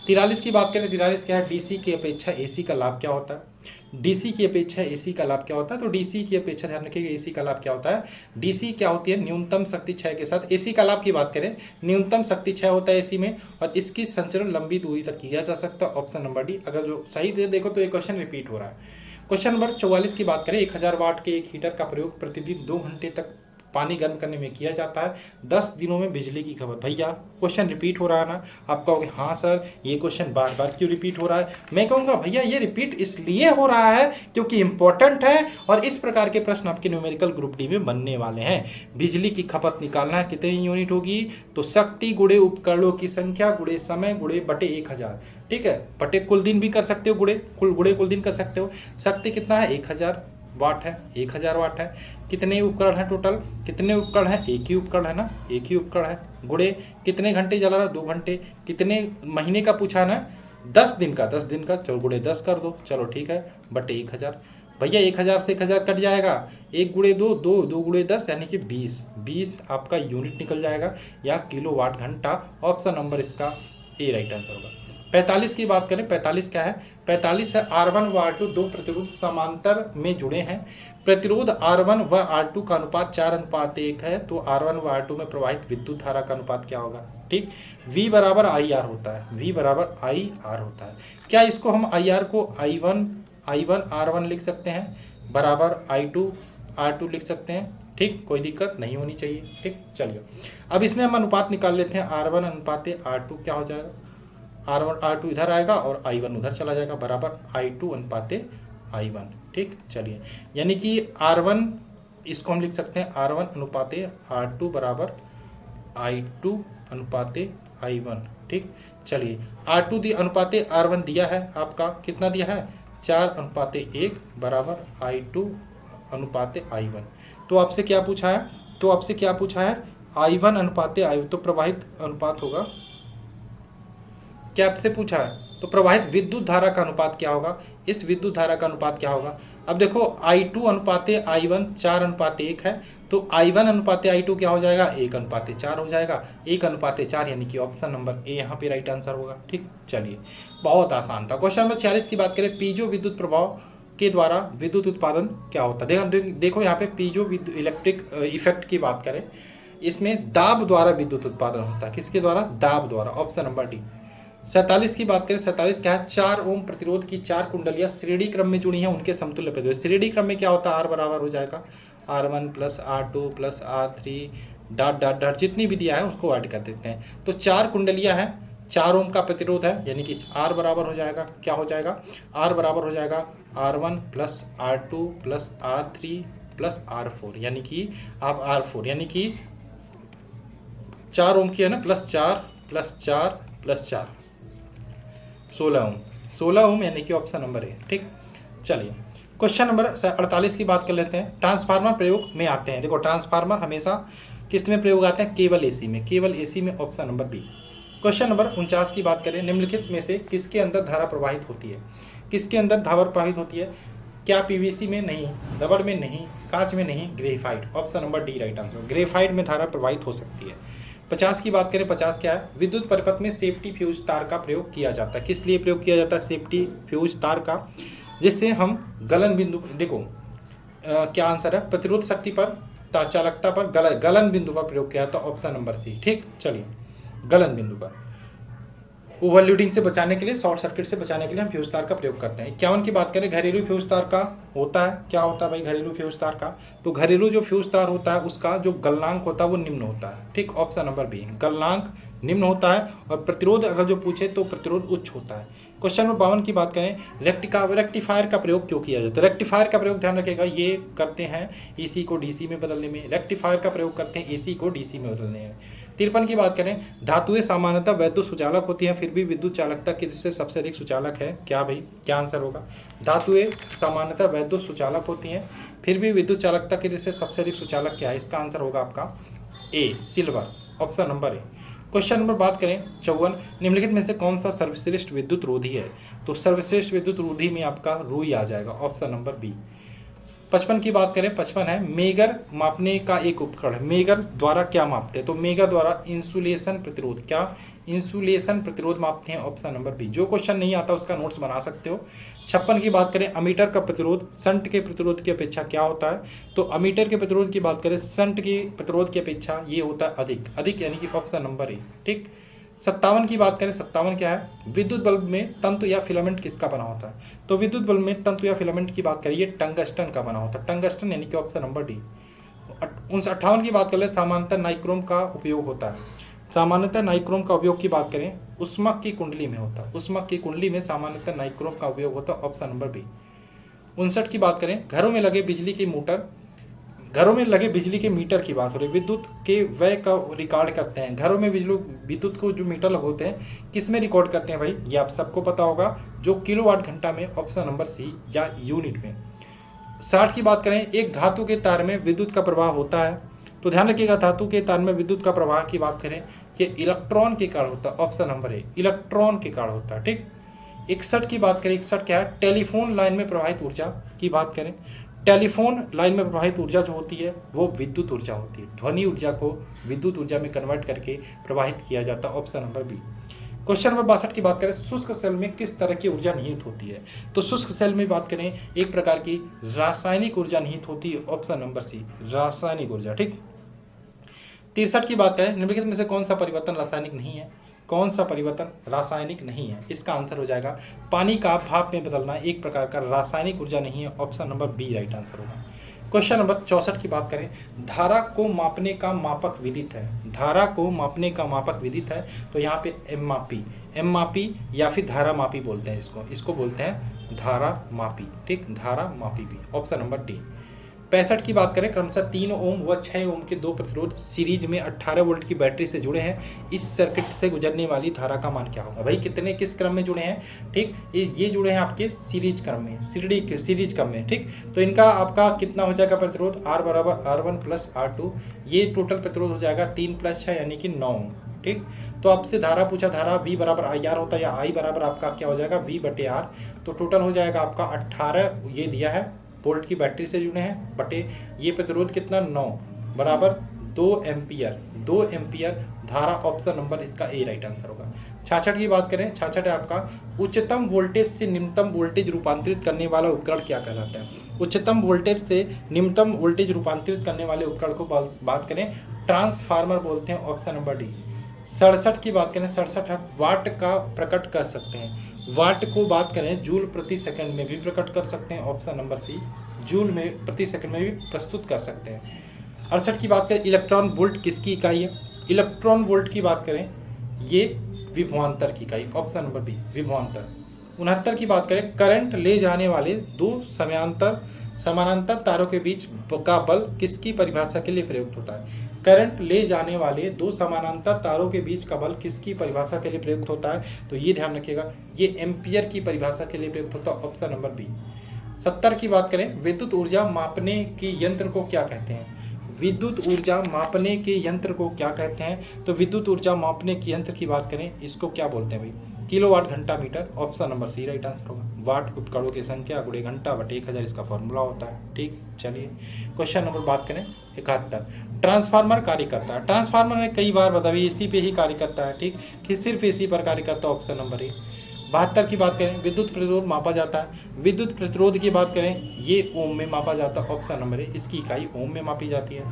43 की बात करें, 43 क्या है? डीसी की अपेक्षा एसी का लाभ क्या होता है? डीसी की अपेक्षा एसी का लाभ क्या होता है? तो डीसी की अपेक्षा ध्यान रखिएगा, एसी का लाभ क्या होता है? डीसी क्या होती है? न्यूनतम शक्ति क्षय के साथ। एसी का लाभ की बात करें, न्यूनतम शक्ति क्षय होता है एसी में, और इसकी संचरण लंबी दूरी तक किया जा सकता है, ऑप्शन नंबर डी। अगर जो सही दे देखो तो ये क्वेश्चन रिपीट हो रहा है। क्वेश्चन नंबर 44 की बात करें, 1000 वाट के एक हीटर का प्रयोग प्रतिदिन 2 घंटे तक पानी गर्म करने में किया जाता है, 10 दिनों में बिजली की खपत। भैया क्वेश्चन रिपीट हो रहा है ना? आप कहोगे हाँ सर ये क्वेश्चन बार बार क्यों रिपीट हो रहा है? मैं कहूँगा भैया ये रिपीट इसलिए हो रहा है क्योंकि इंपॉर्टेंट है, और इस प्रकार के प्रश्न आपके न्यूमेरिकल ग्रुप डी में बनने वाले हैं। बिजली की खपत निकालना है, कितनी यूनिट होगी? तो शक्ति गुणे उपकरणों की संख्या गुणे समय गुणे बटे 1000। ठीक है, बटे कुल दिन भी कर सकते हो, गुणे कुल दिन कर सकते हो। शक्ति कितना है? 1000 वाट है, 1000 वाट है। कितने उपकरण हैं टोटल? कितने उपकरण हैं? एक ही उपकरण है ना, एक ही उपकरण है। गुणे कितने घंटे जला रहा है? 2 घंटे। कितने महीने का पूछा ना? 10 दिन का, 10 दिन का, चलो गुणे 10 कर दो, चलो ठीक है, बटे 1000। भैया 1000 से 1000 कट जाएगा, 1 गुणे 2, 2 गुणे 10 यानी कि 20 आपका यूनिट निकल जाएगा, या किलो वाट घंटा। ऑप्शन नंबर इसका ए राइट आंसर होगा। 45 की बात करें, 45 क्या है? 45 है R1 व R2 दो प्रतिरोध समांतर में जुड़े हैं, प्रतिरोध R1 व R2 का अनुपात 4:1 है, तो R1 व R2 में प्रवाहित विद्युत धारा का अनुपात क्या होगा? ठीक, V बराबर IR होता है, V बराबर IR होता है। क्या इसको हम IR को I1 R1 लिख सकते हैं, बराबर I2 R2 लिख सकते हैं? ठीक, कोई दिक्कत नहीं होनी चाहिए। ठीक, चलिए अब इसमें हम अनुपात निकाल लेते हैं। R1 अनुपाते R2 क्या हो जाएगा? R1 R2 इधर आएगा और I1 उधर चला जाएगा, बराबर I2 अनुपाते I1। ठीक, चलिए यानी कि R1 इसको हम लिख सकते हैं R1 अनुपाते R2 बराबर I2 अनुपाते I1। ठीक, चलिए R2 अनुपाते R1 दिया है आपका, कितना दिया है? 4:1 बराबर I2 अनुपाते I1। तो आपसे क्या पूछा है? I1 अनुपाते I1, तो प्रवाहित अनुपात होगा। क्या आपसे पूछा है? तो प्रवाहित विद्युत धारा का अनुपात क्या होगा? इस विद्युत धारा का अनुपात क्या होगा? अब देखो I2 अनुपाते I1 4:1 है, तो I1 अनुपाते I2 क्या हो जाएगा? 1:4 हो जाएगा, 1:4 यानी कि ऑप्शन नंबर ए यहाँ पे राइट आंसर होगा। ठीक, चलिए बहुत आसान था। क्वेश्चन नंबर 46 की बात करें, पीजो विद्युत प्रभाव के द्वारा विद्युत उत्पादन क्या होता है? देखो यहाँ पे पीजो इलेक्ट्रिक इफेक्ट की बात करें, इसमें दाब द्वारा विद्युत उत्पादन होता है। किसके द्वारा? दाब द्वारा, ऑप्शन नंबर डी। 47 की बात करें, 47 क्या है? 4 ओम प्रतिरोध की 4 कुंडलियां श्रेणी क्रम में जुड़ी हैं, उनके समतुल्य प्रतिरोध। श्रेणी क्रम में क्या होता है? R बराबर हो जाएगा R1 plus R2 plus R3 dot dot dot, जितनी भी दिया है उसको ऐड कर देते हैं। तो 4 कुंडलियां हैं, 4 ओम का प्रतिरोध है, यानी कि R बराबर हो जाएगा, क्या हो जाएगा? R बराबर हो जाएगा R1 plus R2 plus R3 plus R4, यानी कि आप R4 यानी कि 4 ओम की है ना, प्लस 4 प्लस 4 प्लस 4 16 ओम यानी कि ऑप्शन नंबर ए। ठीक, चलिए क्वेश्चन नंबर 48 की बात कर लेते हैं। ट्रांसफार्मर प्रयोग में आते हैं। देखो ट्रांसफार्मर हमेशा किस में प्रयोग आते हैं? केवल एसी में, केवल एसी में, option number B. Question number 49 की बात करें, निम्नलिखित में से किसके अंदर धारा प्रवाहित होती है? किसके अंदर धारा प्रवाहित होती है? क्या पीवीसी में? नहीं। रबड़ में? नहीं। कांच में? नहीं। Graphite, option number D right answer. Graphite में धारा प्रवाहित हो सकती है। 50 की बात करें, 50 क्या है? विद्युत परिपथ में सेफ्टी फ्यूज तार का प्रयोग किया जाता है। किस लिए प्रयोग किया जाता है सेफ्टी फ्यूज तार का? जिससे हम गलन बिंदु, देखो क्या आंसर है? प्रतिरोध शक्ति पर, चालकता पर, गलन बिंदु पर प्रयोग किया जाता है, ऑप्शन नंबर सी। ठीक, चलिए गलन बिंदु पर ओवरलोडिंग से बचाने के लिए, शॉर्ट सर्किट से बचाने के लिए हम फ्यूज तार का प्रयोग करते हैं। 51 की बात करें, घरेलू फ्यूज तार का होता है, क्या होता है भाई घरेलू फ्यूज तार का? तो घरेलू जो फ्यूज तार होता है उसका जो गलनांक होता है वो निम्न होता है। ठीक, ऑप्शन नंबर बी, गलनांक निम्न होता है, और प्रतिरोध अगर जो पूछे तो प्रतिरोध उच्च होता है। क्वेश्चन नंबर 52 की बात करें, रेक्टिफायर का प्रयोग क्यों किया जाता है? रेक्टिफायर का प्रयोग ध्यान रखिएगा, ये करते हैं एसी को डीसी में बदलने में, रेक्टिफायर का प्रयोग करते हैं एसी को डीसी में बदलने में। 53 की बात करें, धातुएं सामान्यतः वैद्युत सुचालक होती हैं, फिर भी विद्युत चालकता किससे सबसे अधिक सुचालक है? क्या भाई, क्या आंसर होगा? धातुएं सामान्यतः वैद्युत सुचालक होती हैं, फिर भी विद्युत चालकता किससे सबसे अधिक सुचालक क्या है? इसका आंसर होगा आपका A, silver, option number A. Question number बात करें 54, निम्नलिखित में से कौन सा सर्वश्रेष्ठ विद्युत रोधी है? तो सर्वश्रेष्ठ विद्युत रोधी में आपका रुई आ जाएगा, ऑप्शन नंबर बी। 55 की बात करें, 55 है मेगर मापने का एक उपकरण। मेगर द्वारा क्या मापते हैं? तो मेगर द्वारा इंसुलेशन प्रतिरोध, क्या इंसुलेशन प्रतिरोध मापते हैं, ऑप्शन नंबर बी। जो क्वेश्चन नहीं आता उसका नोट्स बना सकते हो। 56 की बात करें, अमीटर का प्रतिरोध शंट के प्रतिरोध की अपेक्षा क्या होता है? तो अमीटर के प्रतिरोध की बात करें शंट की प्रतिरोध की अपेक्षा ये होता है अधिक, अधिक यानी कि ऑप्शन नंबर ए, ठीक। 57 की बात करें, 57 क्या है? विद्युत बल्ब में तंतु या फिलामेंट किसका बना होता है? तो विद्युत बल्ब में तंतु या फिलामेंट की बात करिए, टंगस्टन का बना होता है, टंगस्टन यानी कि ऑप्शन नंबर डी। 58 की बात करें, सामान्यतः नाइक्रोम का उपयोग होता है। सामान्यतः नाइक्रोम का उपयोग की बात करें उष्मक की कुंडली में होता है, उष्मक की कुंडली में सामान्यतः नाइक्रोम का उपयोग होता है, ऑप्शन नंबर बी। 59 की बात करें, घरों में लगे बिजली की मोटर, घरों में लगे बिजली के मीटर की बात हो रही है, विद्युत के व्यय का रिकॉर्ड करते हैं। घरों में विद्युत को जो मीटर होते हैं किस में रिकॉर्ड करते हैं भाई? ये आप सबको पता होगा, जो किलोवाट घंटा में, ऑप्शन नंबर सी, या यूनिट में। 60 की बात करें, एक धातु के तार में विद्युत का प्रवाह होता है, तो ध्यान रखिएगा धातु के तार में विद्युत का प्रवाह की बात करें, ये इलेक्ट्रॉन के कारण होता है, ऑप्शन नंबर ए, इलेक्ट्रॉन के कारण होता है, ठीक। 61 की बात करें, 61 क्या है? टेलीफोन लाइन में प्रवाहित ऊर्जा की बात करें, टेलीफोन लाइन में प्रवाहित ऊर्जा जो होती है वो विद्युत ऊर्जा होती है, ध्वनि ऊर्जा को विद्युत ऊर्जा में कन्वर्ट करके प्रवाहित किया जाता है, option number B. Question number 62 की बात करें, शुष्क सेल में किस तरह की ऊर्जा निहित होती है? तो शुष्क सेल में बात करें एक प्रकार की रासायनिक ऊर्जा निहित होती है, ऑप्शन नंबर सी, रासायनिक ऊर्जा, ठीक। 63 की बात करें, निम्नलिखित में से कौन सा परिवर्तन रासायनिक नहीं है? कौन सा परिवर्तन रासायनिक नहीं है? इसका आंसर हो जाएगा पानी का भाप में बदलना एक प्रकार का रासायनिक ऊर्जा नहीं है, option number B right answer होगा। क्वेश्चन नंबर 64 की बात करें, धारा को मापने का मापक विदित है, धारा को मापने का मापक विदित है, तो यहाँ पे एम मापी या फिर धारा मापी बोलते हैं इसको बोलते हैं धारा मापी, ठीक, धारा मापी भी, ऑप्शन नंबर डी। 65 की बात करें, क्रमशः 3 ओम व 6 ओम के दो प्रतिरोध सीरीज में 18 वोल्ट की बैटरी से जुड़े हैं, इस सर्किट से गुजरने वाली धारा का मान क्या होगा? भाई कितने किस क्रम में जुड़े हैं? ठीक, ये जुड़े हैं आपके सीरीज क्रम में, सीरीज क्रम में, ठीक। तो इनका आपका कितना हो जाएगा प्रतिरोध? R बराबर R1 प्लस R2, ये टोटल प्रतिरोध हो जाएगा 3 + 6 यानी कि 9 ओम, ठीक। तो आपसे धारा पूछा, धारा V बराबर IR होता है, या I बराबर आपका क्या हो जाएगा? V/R, तो टोटल हो जाएगा आपका 18, ये दिया है वोल्ट की बैटरी से जुड़े हैं, बटे ये प्रतिरोध कितना? 9 बराबर 2 एम्पियर, 2 एम्पियर धारा, ऑप्शन नंबर इसका ए राइट आंसर होगा। 66 की बात करें, 66 है आपका उच्चतम वोल्टेज से निम्नतम वोल्टेज रूपांतरित करने वाला उपकरण क्या कहलाता है? उच्चतम वोल्टेज से निम्नतम वोल्टेज रूपांतरित करने वाले उपकरण को बात करें ट्रांसफार्मर बोलते हैं, ऑप्शन नंबर डी। 67 की बात करें, 67 है वाट का प्रकट कर सकते हैं, वाट को बात करें जूल प्रति सेकंड में भी प्रकट कर सकते हैं, ऑप्शन नंबर सी, जूल में प्रति सेकंड में भी प्रस्तुत कर सकते हैं। 68 की बात करें, इलेक्ट्रॉन वोल्ट किसकी इकाई है? इलेक्ट्रॉन वोल्ट की बात करें ये विभवांतर की इकाई, ऑप्शन नंबर बी, विभवांतर। 69 की बात करें, करंट ले जाने वाले दो समानांतर तारों के बीच का बल किसकी परिभाषा के लिए प्रयुक्त होता है? करंट ले जाने वाले दो समानांतर तारों के बीच का बल किसकी परिभाषा के लिए प्रयुक्त होता है? तो ये ध्यान रखिएगा, ये एम्पियर की परिभाषा के लिए प्रयुक्त होता है, ऑप्शन नंबर बी। 70 की बात करें, विद्युत ऊर्जा मापने के यंत्र को क्या कहते हैं? विद्युत ऊर्जा मापने के यंत्र को क्या कहते हैं? तो विद्युत ऊर्जा मापने के यंत्र की बात करें, इसको क्या बोलते हैं भाई? किलोवाट घंटा meter, option number C right answer होगा। वाट उपकरणों की संख्या गुणे घंटा बटे 1000 इसका फॉर्मूला होता है, ठीक। चलिए क्वेश्चन नंबर बात करें 71, ट्रांसफार्मर कार्य करता है, ट्रांसफार्मर ने कई बार बताया एसी पे ही कार्य करता है, ठीक, कि सिर्फ एसी पर कार्य करता है, ऑप्शन नंबर ए। 72 की बात करें, विद्युत प्रतिरोध मापा जाता है, विद्युत प्रतिरोध की बात करें ये ओम में मापा जाता है, ऑप्शन नंबर ए, इसकी इकाई ओम में मापी जाती है।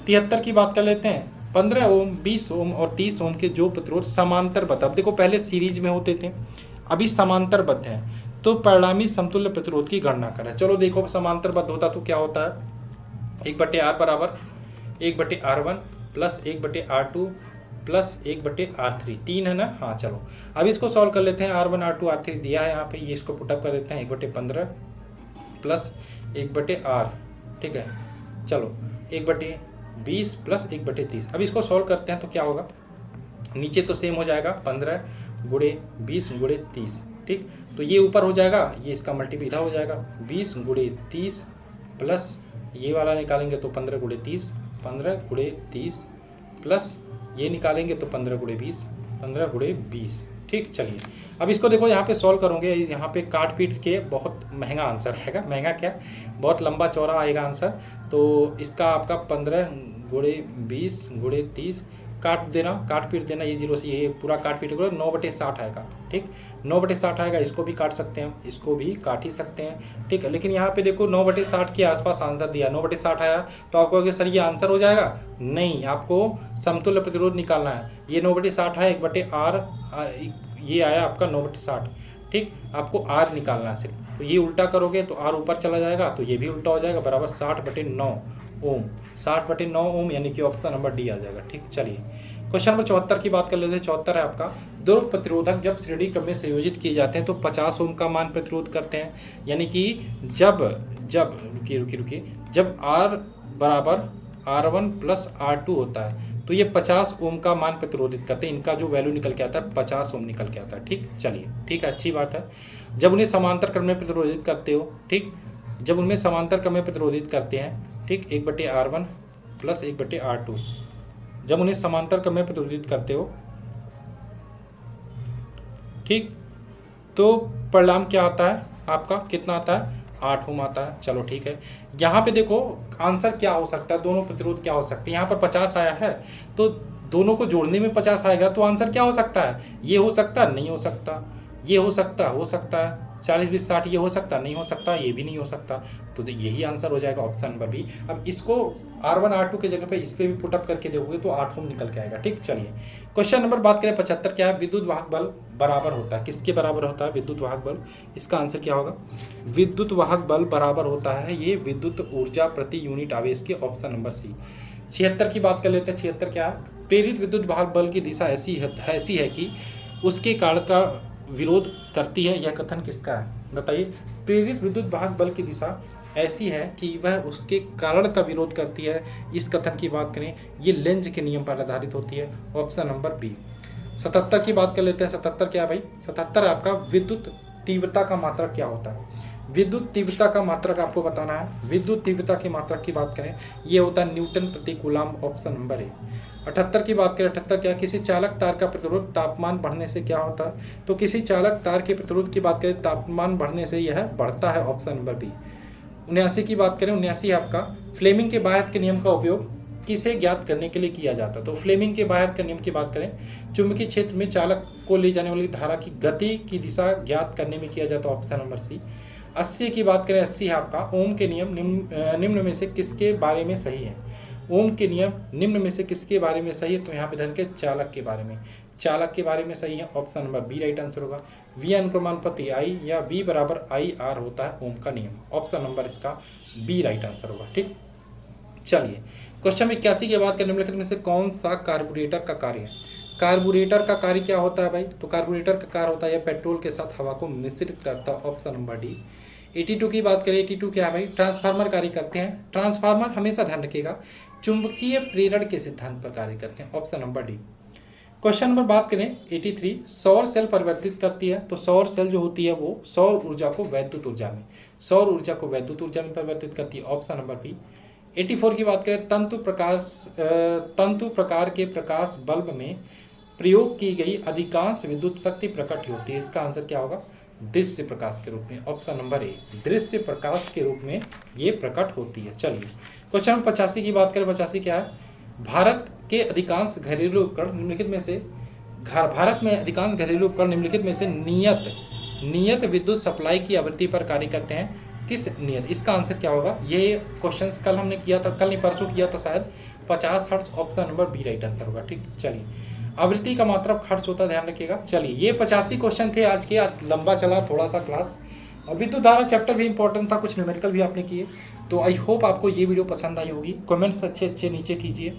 73 की बात कर लेते हैं, 15 ओम, 20 ओम और 30 ओम के जो प्रतिरोध समांतरबद्ध, अब देखो पहले सीरीज में होते थे, अभी समांतरबद्ध हैं, तो परिणामी समतुल्य प्रतिरोध की गणना करें। चलो देखो समांतरबद्ध होता तो क्या होता है? 1/R बराबर 1/R1 plus 1/R2 plus 1/R3, 3 है ना। हाँ चलो अब इसको सॉल्व कर लेते हैं। R1 R2 R3 दिया है यहाँ पे, ये इसको पुटअप कर देते हैं। 1/15 प्लस 1/R, ठीक है। चलो 1/20 प्लस 1/30। अब इसको सॉल्व करते हैं तो क्या होगा, नीचे तो सेम हो जाएगा 15 गुणे 20 गुणे 30, ठीक। तो ये ऊपर हो जाएगा, ये इसका मल्टीपल इधर हो जाएगा 20 गुणे 30 प्लस ये वाला निकालेंगे तो 15 गुणे 30, 15 गुणे 30 प्लस ये निकालेंगे तो 15 गुणे 20, 15 गुणे 20, ठीक। चलिए अब इसको देखो यहाँ पे सॉल्व करोगे, यहाँ पे काट पीट के बहुत महंगा आंसर आएगा। महंगा क्या, बहुत लंबा चौड़ा आएगा आंसर। तो इसका आपका 15 गुणे 20 गुणे 30 काट देना, काट पीट देना, ये जीरो से ये पूरा काट पीट करो, 9/60 आएगा, ठीक। 9/60 आएगा। इसको भी काट सकते हैं, इसको भी काट ही सकते हैं, ठीक है। लेकिन यहाँ पे देखो 9/60 के आसपास आंसर दिया, 9/60 आया तो आपको कहोगे सर ये आंसर हो जाएगा, नहीं, आपको समतुल्य प्रतिरोध निकालना है। ये 9/60 है, 1/R ये आया आपका 9/60, ठीक। आपको R निकालना है सिर्फ। तो ये उल्टा करोगे तो R ऊपर चला जाएगा, तो ये भी उल्टा हो जाएगा, बराबर 60/9 ओम। 60/9 ओम, यानी कि ऑप्शन नंबर डी आ जाएगा, ठीक। चलिए क्वेश्चन नंबर 74 की बात कर लेते हैं। 74 है आपका, ध्रुव प्रतिरोधक जब श्रेणी क्रम में संयोजित किए जाते हैं तो 50 ओम का मान प्रतिरोध करते हैं। यानी कि जब रुकिए जब R बराबर R1 प्लस R2 होता है तो ये 50 ओम का मान प्रतिरोधित करते हैं। इनका जो वैल्यू निकल के आता है 50 ओम निकल के आता है, ठीक। चलिए ठीक है, अच्छी बात है। जब उन्हें समांतर क्रम में प्रतिरोधित करते हो, ठीक, जब उनमें समांतर क्रम में प्रतिरोधित करते हैं, ठीक, 1/R1 प्लस 1/R2, जब उन्हें समांतर क्रम में प्रतिरोधित करते हो, ठीक, तो परिणाम क्या आता है आपका, कितना आता है, 8 ओम आता है। चलो ठीक है, यहाँ पे देखो आंसर क्या हो सकता है, दोनों प्रतिरोध क्या हो सकते हैं। यहाँ पर 50 आया है तो दोनों को जोड़ने में 50 आएगा, तो आंसर क्या हो सकता है, ये हो सकता है, नहीं हो सकता, ये हो सकता है, 40 20 60, ये हो सकता, नहीं हो सकता, ये भी नहीं हो सकता। तो यही आंसर हो जाएगा ऑप्शन नंबर बी। अब इसको R1 R2 की जगह पे इस पे भी पुटअप करके देखोगे तो 8 ओम निकल के आएगा, ठीक। चलिए क्वेश्चन नंबर बात करें 75, क्या है, विद्युत वाहक बल बराबर होता है, किसके बराबर होता है, विद्युत वाहक बल। इसका आंसर क्या होगा, विद्युत वाहक बल बराबर होता है ये विद्युत ऊर्जा प्रति यूनिट आवेश के, ऑप्शन नंबर सी। 76 की बात कर लेते हैं। 76 क्या है, प्रेरित विद्युत वाहक बल की दिशा ऐसी है कि उसके कारण का विरोध करती है। यह कथन किसका है, बताइए। प्रेरित विद्युत वाहक बल की दिशा ऐसी है कि वह उसके कारण का विरोध करती है। इस कथन की बात करें, ये लेंज के नियम पर आधारित होती है, ऑप्शन नंबर बी। 77 की बात कर लेते हैं। 77 क्या है भाई, 77 आपका विद्युत तीव्रता का मात्रक क्या होता है। विद्युत तीव्रता का मात्रक आपको बताना है। विद्युत तीव्रता की मात्रक की बात करें, ये होता है न्यूटन प्रति कूलम्ब, ऑप्शन नंबर ए। 78 की बात करें, 78 क्या, किसी चालक तार का प्रतिरोध तापमान बढ़ने से क्या होता है, तो किसी चालक तार के प्रतिरोध की बात करें तापमान बढ़ने से यह बढ़ता है, ऑप्शन नंबर बी। 79 की बात करें, 79 आपका फ्लेमिंग के बायत के नियम का उपयोग किसे ज्ञात करने के लिए किया जाता है। तो फ्लेमिंग के बायत के नियम की बात करें, चुंबकीय क्षेत्र में चालक को ले जाने वाली धारा की गति की दिशा ज्ञात करने में किया जाता है, ऑप्शन नंबर सी। 80 की बात करें, 80 आपका ओम के नियम निम्न में से किसके बारे में सही है। ओम के नियम निम्न में से किसके बारे में सही है, तो यहाँ पे धन के चालक के बारे में, चालक के बारे में सही है, option number B right answer होगा। V अनुक्रमानुपाती I या V बराबर IR होता है ओम का नियम, ऑप्शन नंबर इसका बी राइट आंसर होगा, ठीक। चलिए क्वेश्चन 81 की बात करें, निम्नलिखित में से कौन सा कार्बोरेटर का कार्य है। कार्बोरेटर का कार्य क्या होता है भाई, तो कार्बोरेटर का कार्य होता है पेट्रोल के साथ हवा को मिश्रित करता है, ऑप्शन नंबर डी। 82 की बात करें, 82 क्या है भाई, ट्रांसफार्मर कार्य करते हैं। ट्रांसफार्मर हमेशा ध्यान रखिएगा चुंबकीय प्रेरण के सिद्धांत पर कार्य करते हैं, option number D. Question number बात करें 83, सौर सेल परिवर्तित करती है। तो सौर सेल जो होती है वो सौर ऊर्जा को वैद्युत ऊर्जा में, सौर ऊर्जा को वैद्युत ऊर्जा में परिवर्तित करती है, ऑप्शन नंबर बी। 84 की बात करें, तंतु प्रकार के प्रकाश बल्ब में प्रयोग की गई अधिकांश विद्युत शक्ति प्रकट होती है। इसका आंसर क्या होगा, दृश्य प्रकाश के रूप में, ऑप्शन नंबर ए, दृश्य प्रकाश के रूप में ये प्रकट होती है। चलिए क्वेश्चन 85 की बात करें, 85 क्या है, भारत के अधिकांश घरेलू उपकरण निम्नलिखित में से भारत में अधिकांश घरेलू उपकरण निम्नलिखित में से नियत विद्युत सप्लाई की आवृत्ति पर कार्य करते हैं, किस नियत। इसका आंसर क्या होगा, ये क्वेश्चंस कल हमने किया था, कल नहीं परसों किया था शायद, 50 hertz, option number B right answer होगा, ठीक। चलिए आवृत्ति का मात्रक हर्ट्ज होता है, ध्यान रखिएगा। चलिए ये 85 क्वेश्चन थे आज के, लंबा चला थोड़ा सा क्लास। विद्युत धारा चैप्टर भी इंपॉर्टेंट था, कुछ न्यूमेरिकल भी आपने किए। तो आई होप आपको ये वीडियो पसंद आई होगी। कमेंट्स अच्छे नीचे कीजिए।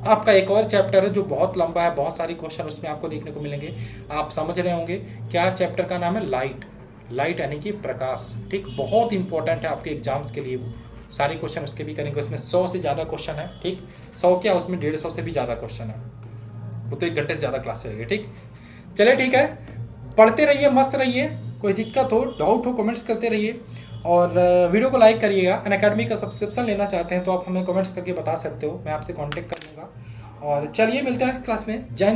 आपका एक और चैप्टर है जो बहुत लंबा है, बहुत सारी क्वेश्चन उसमें आपको देखने को मिलेंगे। आप समझ रहे होंगे क्या चैप्टर का नाम है? लाइट। लाइट यानी कि प्रकाश, ठीक। बहुत इंपॉर्टेंट है आपके एग्जाम्स के लिए वो। सारे क्वेश्चन उसके भी करेंगे, उसमें 100 से ज़्यादा क्वेश्चन है, ठीक। 100 क्या, उसमें 150 से भी ज़्यादा क्वेश्चन है। वो तो 1 घंटे से ज़्यादा क्लास चलेगी, ठीक। चलिए ठीक है, पढ़ते रहिए, मस्त रहिए। कोई दिक्कत हो, डाउट हो, कमेंट्स करते रहिए। और वीडियो को लाइक करिएगा। अनअकैडमी का सब्सक्रिप्शन लेना चाहते हैं तो आप हमें कमेंट्स करके बता सकते हो, मैं आपसे कांटेक्ट कर लूँगा। और चलिए मिलते हैं क्लास में। जय